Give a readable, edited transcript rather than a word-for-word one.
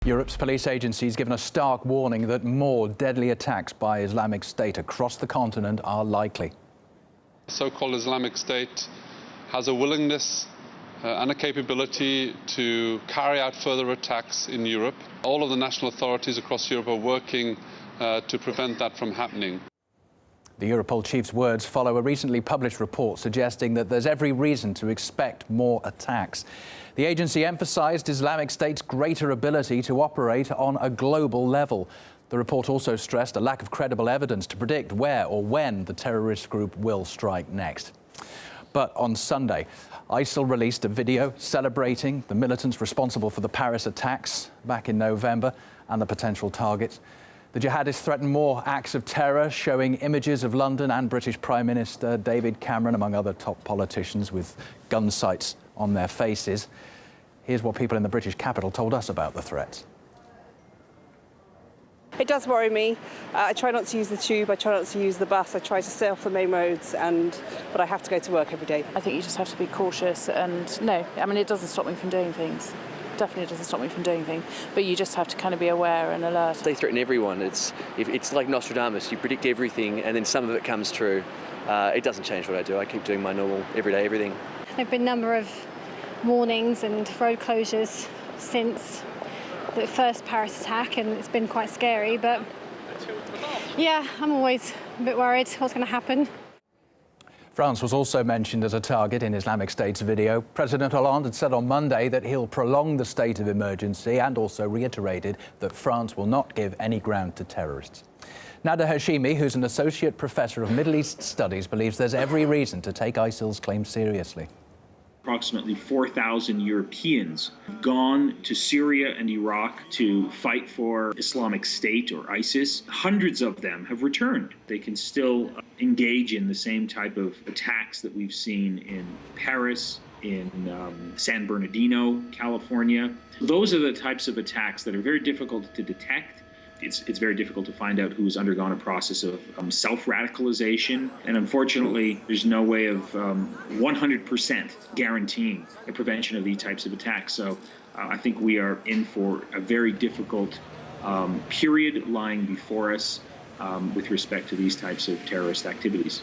Europe's police agency has given a stark warning that more deadly attacks by Islamic State across the continent are likely. The so-called Islamic State has a willingness and a capability to carry out further attacks in Europe. All of the national authorities across Europe are working to prevent that from happening. The Europol chief's words follow a recently published report suggesting that there's every reason to expect more attacks. The agency emphasized Islamic State's greater ability to operate on a global level. The report also stressed a lack of credible evidence to predict where or when the terrorist group will strike next. But on Sunday, ISIL released a video celebrating the militants responsible for the Paris attacks back in November and the potential targets. The jihadists threaten more acts of terror, showing images of London and British Prime Minister David Cameron, among other top politicians, with gun sights on their faces. Here's what people in the British capital told us about the threats. It does worry me. I try not to use the tube, I try not to use the bus, I try to stay off the main roads, but I have to go to work every day. I think you just have to be cautious, and no, I mean, it doesn't stop me from doing things. Definitely doesn't stop me from doing things, but you just have to kind of be aware and alert. They threaten everyone. It's like Nostradamus. You predict everything and then some of it comes true. It doesn't change what I do. I keep doing my normal, everyday everything. There have been a number of warnings and road closures since the first Paris attack, and it's been quite scary, but yeah, I'm always a bit worried what's going to happen. France was also mentioned as a target in Islamic State's video. President Hollande had said on Monday that he'll prolong the state of emergency and also reiterated that France will not give any ground to terrorists. Nada Hashimi, who's an associate professor of Middle East studies, believes there's every reason to take ISIL's claims seriously. Approximately 4,000 Europeans have gone to Syria and Iraq to fight for Islamic State or ISIS. Hundreds of them have returned. They can still engage in the same type of attacks that we've seen in Paris, in San Bernardino, California. Those are the types of attacks that are very difficult to detect. It's very difficult to find out who's undergone a process of self-radicalization. And unfortunately, there's no way of 100% guaranteeing the prevention of these types of attacks. So I think we are in for a very difficult period lying before us with respect to these types of terrorist activities.